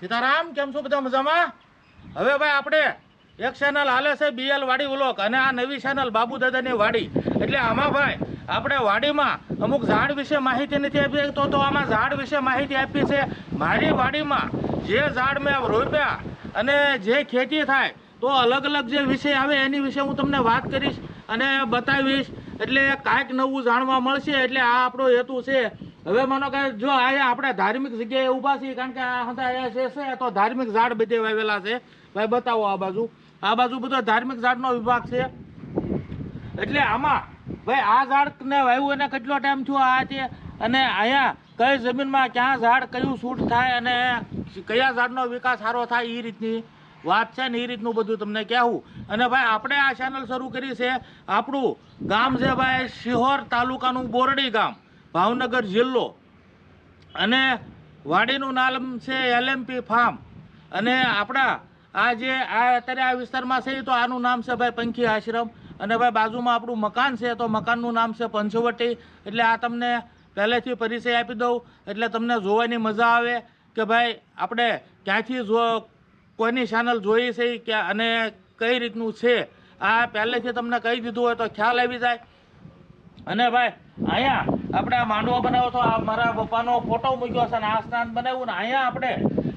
સીતારામ, કેમ છો બધા મજામાં? હવે ભાઈ આપણે એક ચેનલ હાલે છે BL વાડી વ્લોગ અને આ નવી ચેનલ બાબુ દાદાની વાડી. એટલે આમાં ભાઈ આપણે વાડીમાં અમુક ઝાડ વિશે માહિતી નથી આપી તો આમાં ઝાડ વિશે માહિતી આપી છે. મારી વાડીમાં જે ઝાડ મેં રોપ્યા અને જે ખેતી થાય તો અલગ અલગ જે વિષય આવે એની વિશે હું તમને વાત કરીશ અને બતાવીશ. એટલે કાંઈક નવું જાણવા મળશે. એટલે આ આપણો હેતુ છે. હવે માનો કે જો અહીંયા આપણે ધાર્મિક જગ્યાએ ઊભા છીએ, કારણ કે આ અહીંયા છે તો ધાર્મિક ઝાડ બધે વાવેલા છે. ભાઈ બતાવો, આ બાજુ બધો ધાર્મિક ઝાડનો વિભાગ છે. એટલે આમાં ભાઈ આ ઝાડને વાવ્યું એને કેટલો ટાઈમ થયો આ છે, અને અહીંયા કઈ જમીનમાં ક્યાં ઝાડ કયું શૂટ થાય અને કયા ઝાડનો વિકાસ સારો થાય એ રીતની વાત છે ને એ રીતનું બધું તમને કહેવું. અને ભાઈ આપણે આ ચેનલ શરૂ કરી છે. આપણું ગામ છે ભાઈ શિહોર તાલુકાનું બોરડી ગામ, ભાવનગર જિલ્લો, અને વાડીનું નામ છે LMP ફાર્મ. અને આપણા આ જે અત્યારે આ વિસ્તારમાં છે તો આનું નામ છે ભાઈ પંખી આશ્રમ. અને ભાઈ બાજુમાં આપણું મકાન છે તો મકાનનું નામ છે પંચવટી. એટલે આ તમને પહેલેથી પરિચય આપી દઉં એટલે તમને જોવાની મજા આવે કે ભાઈ આપણે ક્યાંથી કોઈની ચેનલ જોઈ છે કે અને કઈ રીતનું છે. આ પહેલેથી તમને કહી દીધું હોય તો ખ્યાલ આવી જાય. અને ભાઈ અહીંયા આપણે આ માંડવો બનાવ્યો તો આ મારા પપ્પાનો ફોટો મૂક્યો છે અને આ સ્નાન બનાવ્યું ને અહીંયા આપણે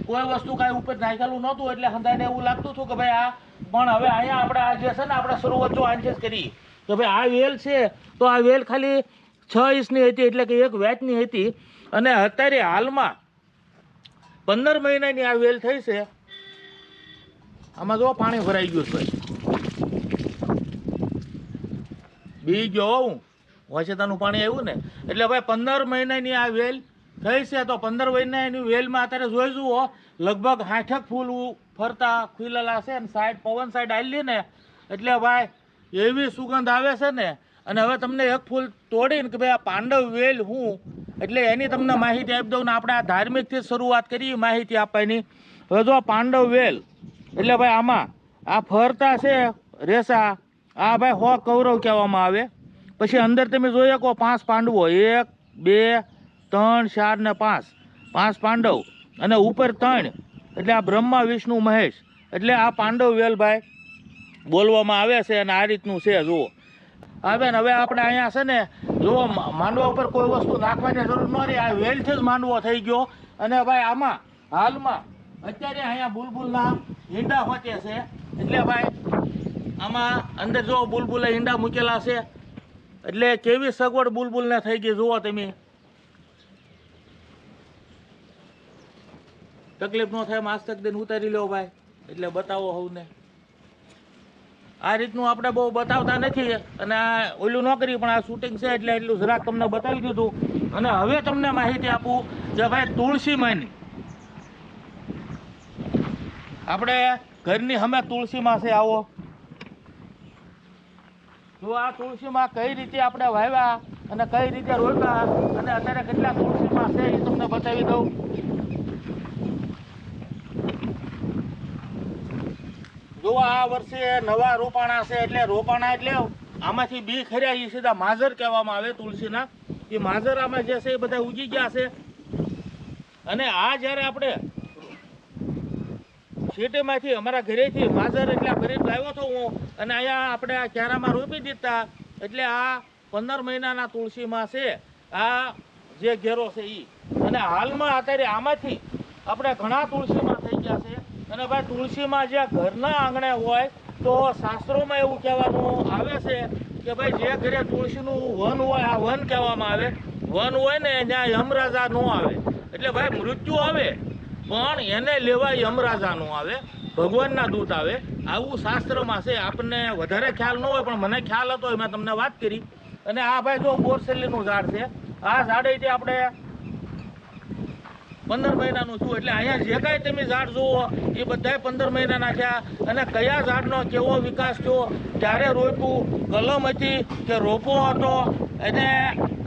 કોઈ વસ્તુ કાંઈ ઉપર નાખેલું નહોતું એટલે હંધાઈને એવું લાગતું હતું કે ભાઈ આ પણ હવે અહીંયા આપણે આ જે છે ને આપણે શરૂઆત જો આંચેસ કરી તો ભાઈ આ વેલ છે તો આ વેલ ખાલી 6 ઇંચની હતી, એટલે કે 1 વેચની હતી. અને અત્યારે હાલમાં 15 મહિનાની આ વેલ થઈ છે. આમાં જો પાણી ભરાઈ ગયું છે ભાઈ, બી ગયો હું વસેતાનું પાણી આવ્યું ને. એટલે ભાઈ 15 મહિનાની આ વેલ થઈ છે. તો 15 મહિનાની વેલમાં અત્યારે જોઈ જુઓ લગભગ 60 ફૂલ ફરતા ખુલેલા છે. અને સાઈડ પવન સાઈડ આવેલી ને એટલે ભાઈ એવી સુગંધ આવે છે ને. અને હવે તમને એક ફૂલ તોડીને કે ભાઈ આ પાંડવ વેલ હું એટલે એની તમને માહિતી આપી દઉં ને. આપણે આ ધાર્મિકથી શરૂઆત કરી માહિતી આપવાની. હવે જો પાંડવ વેલ એટલે ભાઈ આમાં આ ફરતા છે રેસા, આ ભાઈ 100 કૌરવ કહેવામાં આવે. પછી અંદર તમે જોઈ શકો 5 પાંડવો, 1 2 3 4 ને 5 પાંડવ અને ઉપર 3 એટલે આ બ્રહ્મા વિષ્ણુ મહેશ. એટલે આ પાંડવ વેલ ભાઈ બોલવામાં આવે છે. અને આ રીતનું છે જુઓ. હવે હવે આપણે અહીંયા છે ને જુઓ માંડવા ઉપર કોઈ વસ્તુ નાખવાની જરૂર ન રહી, આ વેલથી જ માંડવો થઈ ગયો. અને ભાઈ આમાં હાલમાં અત્યારે અહીંયા બુલબુલના ઈંડા હોતે છે. એટલે ભાઈ આમાં અંદર જો બુલબુલે ઈંડા મૂકેલા છે. એટલે કેવી સગવડ બુલબુલને થઈ ગઈ જુઓ તમે. તકલીફ ન થાય માસ્તક દઈને ઉતારી લો ભાઈ. એટલે બતાવો હવને. આ રીતનું આપણે બહુ બતાવતા નથી અને આ ઓલું ન કરી, પણ આ શૂટિંગ છે એટલે એટલું જરાક તમને બતાવી દીધું. અને હવે તમને માહિતી આપું કે ભાઈ તુલસીમાંની આપણે ઘરની સામે તુલસીમાં છે. આવો જો આ તુલસીમાં કઈ રીતે આપણે વાવ્યા અને કઈ રીતે રોપ્યા અને અત્યારે કેટલા તુલસીમાં છે એ તમને બતાવી દઉં. જો આ વર્ષે નવા રોપાણા છે. એટલે રોપાણા એટલે આમાંથી બી ખર્યા એ સીધા માજર કહેવામાં આવે તુલસીના. એ માજર આમાં જે છે એ બધા ઉગી ગયા છે. અને આ જ્યારે આપણે સિટીમાંથી અમારા ઘરેથી માજર એટલે ખરીદ લાવ્યો હતો હું અને અહીંયા આપણે આ ક્યારામાં રોપી દીધા. એટલે આ 15 મહિનાના તુલસીમાં છે આ જે ઘેરો છે એ. અને હાલમાં અત્યારે આમાંથી આપણે ઘણા તુલસીમાં થઈ ગયા છે. અને ભાઈ તુલસીમાં જે ઘરના આંગણે હોય તો શાસ્ત્રોમાં એવું કહેવાનું આવે છે કે ભાઈ જે ઘરે તુલસીનું વન હોય આ વન કહેવામાં આવે. વન હોય ને ત્યાં યમરાજા ન આવે. એટલે ભાઈ મૃત્યુ આવે પણ એને લેવા યમરાજા નો આવે, ભગવાનના દૂત આવે. આવું શાસ્ત્રમાં છે. આપણને વધારે ખ્યાલ ન હોય પણ મને ખ્યાલ હતો મેં તમને વાત કરી. અને આ ભાઈ જો બોરસેલીનું ઝાડ છે. આ ઝાડ જે આપણે 15 મહિનાનું છું. એટલે અહીંયા જે કાંઈ તમે ઝાડ જુઓ એ બધાય 15 મહિનાના થયા. અને કયા ઝાડનો કેવો વિકાસ થયો, ક્યારે રોપ્યું, કલમ હતી કે રોપો હતો, અને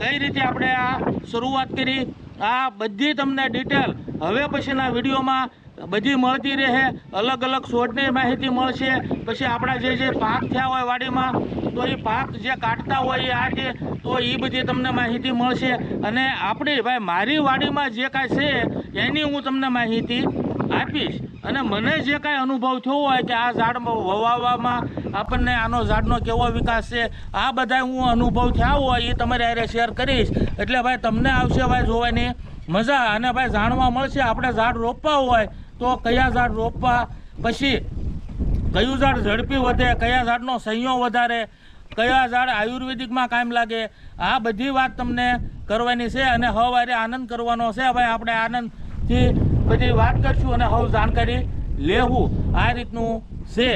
કઈ રીતે આપણે આ શરૂઆત કરી, આ બધી તમને ડિટેલ હવે પછીના વિડીયોમાં બધી મળતી રહે, અલગ અલગ છોડની માહિતી મળશે. પછી આપણા જે પાક થયા હોય વાડીમાં તો એ પાક જે કાઢતા હોય આ જે તો એ બધી તમને માહિતી મળશે. અને આપણી ભાઈ મારી વાડીમાં જે કાંઈ છે એની હું તમને માહિતી આપીશ. અને મને જે કાંઈ અનુભવ થયો હોય કે આ ઝાડ વાવવામાં આપણને આનો ઝાડનો કેવો વિકાસ છે, આ બધા હું અનુભવ થયા હોય એ તમારે હારે શેર કરીશ. એટલે ભાઈ તમને આવશે ભાઈ જોવાની મજા અને ભાઈ જાણવા મળશે આપણે ઝાડ રોપવા હોય તો કયા ઝાડ રોપવા, પછી કયું ઝાડ ઝડપી વધે, કયા ઝાડનો સંયો વધારે, કયા ઝાડ આયુર્વેદિકમાં કામ લાગે, આ બધી વાત તમને કરવાની છે. અને હવારે આનંદ કરવાનો છે ભાઈ. આપણે આનંદથી બધી વાત કરશું અને હવે જાણકારી લેવું આ રીતનું છે.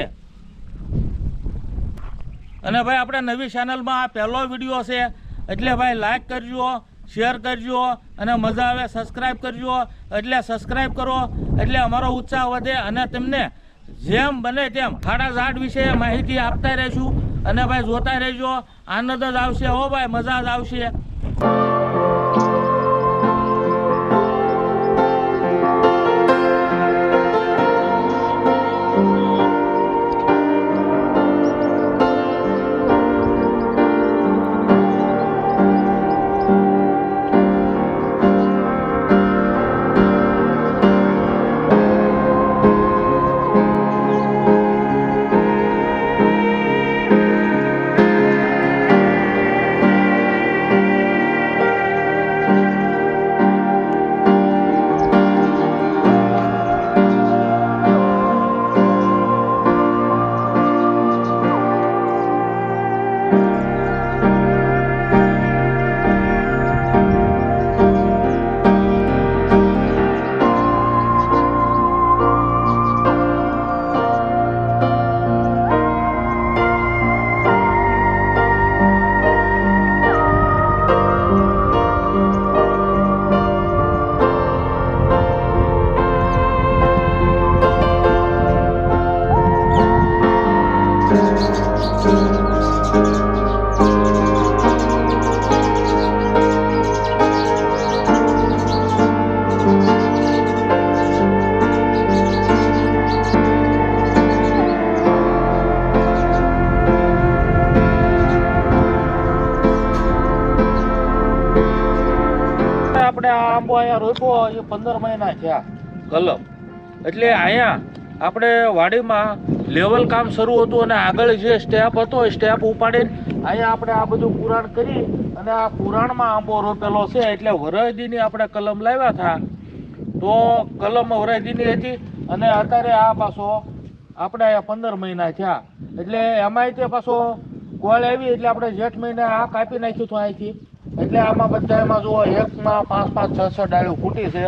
અને ભાઈ આપણે નવી ચેનલમાં આ પહેલો વિડીયો છે એટલે ભાઈ લાઈક કરજો, શેર કરજો અને મજા આવે સબસ્ક્રાઈબ કરજો. એટલે સબસ્ક્રાઈબ કરો એટલે અમારો ઉત્સાહ વધે અને તમને જેમ બને તેમ ખાડા ઝાડ વિશે માહિતી આપતા રહીશું. અને ભાઈ જોતા રહેજો, આનંદ જ આવશે હો ભાઈ, મજા જ આવશે. આપણે આ આંબો અહીંયા રોપ્યો એ 15 મહિના થયા કલમ. એટલે અહીંયા આપણે વાડીમાં લેવલ કામ શરૂ હતું અને આગળ જે સ્ટેપ હતો એ સ્ટેપ ઉપાડીને અહીંયા આપણે આ બધું પુરાણ કરી અને આ પુરાણમાં આંબો રોપેલો છે. એટલે વરદીની આપણે કલમ લાવ્યા હતા તો કલમ વરદીની હતી અને અત્યારે આ પાછો આપણે અહીંયા 15 મહિના થયા. એટલે એમાંય તે પાછો કોળ આવી એટલે આપણે જેઠ મહિને આ કાપી નાખ્યું હતું અહીંથી. એટલે આમાં બધામાં જુઓ એકમાં 5-5, 6-6 ડાળીઓ ફૂટી છે.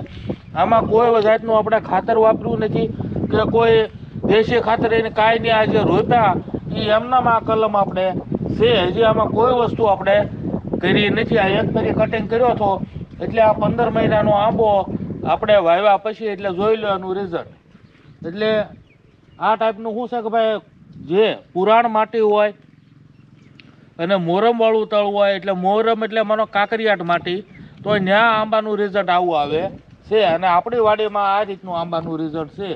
આમાં કોઈ જાતનું આપણે ખાતર વાપર્યું નથી કે કોઈ દેશી ખાતર એને કાંઈ નહીં. આ જે રોપ્યા એ એમનામાં આ કલમ આપણે છે, હજી આમાં કોઈ વસ્તુ આપણે કરી નથી. આ એક ફરી કટિંગ કર્યો હતો એટલે આ 15 મહિનાનો આંબો આપણે વાવ્યા પછી એટલે જોઈ લેવાનું રિઝલ્ટ. એટલે આ ટાઈપનું શું છે કે ભાઈ જે પુરાણ માટી હોય અને મોરમવાળું તળ હોય, એટલે મોરમ એટલે માનો કાંકરિયાટ માટી, તો ત્યાં આંબાનું રિઝલ્ટ આવું આવે છે. અને આપણી વાડીમાં આ રીતનું આંબાનું રિઝલ્ટ છે.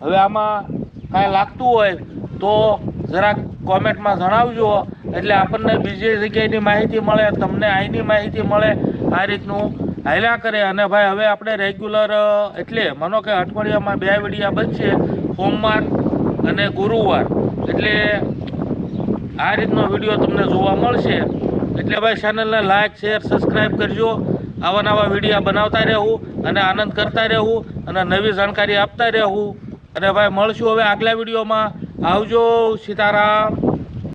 હવે આમાં કાંઈ લાગતું હોય તો જરાક કોમેન્ટમાં જણાવજો એટલે આપણને બીજી જગ્યાએની માહિતી મળે, તમને અહીંની માહિતી મળે. આ રીતનું હાલ્યા કરે. અને ભાઈ હવે આપણે રેગ્યુલર એટલે માનો કે અઠવાડિયામાં 2 વિડીયા બનશે, સોમવાર અને ગુરુવાર. એટલે આ રીતનો વિડીયો તમને જોવા મળશે. એટલે ભાઈ ચેનલને લાઈક, શેર, સબસ્ક્રાઈબ કરજો. આવા નવા વિડીયા બનાવતા રહેવું અને આનંદ કરતા રહેવું અને નવી જાણકારી આપતા રહેવું. અને ભાઈ મળશું હવે આગલા વિડીયોમાં. આવજો, સીતારામ.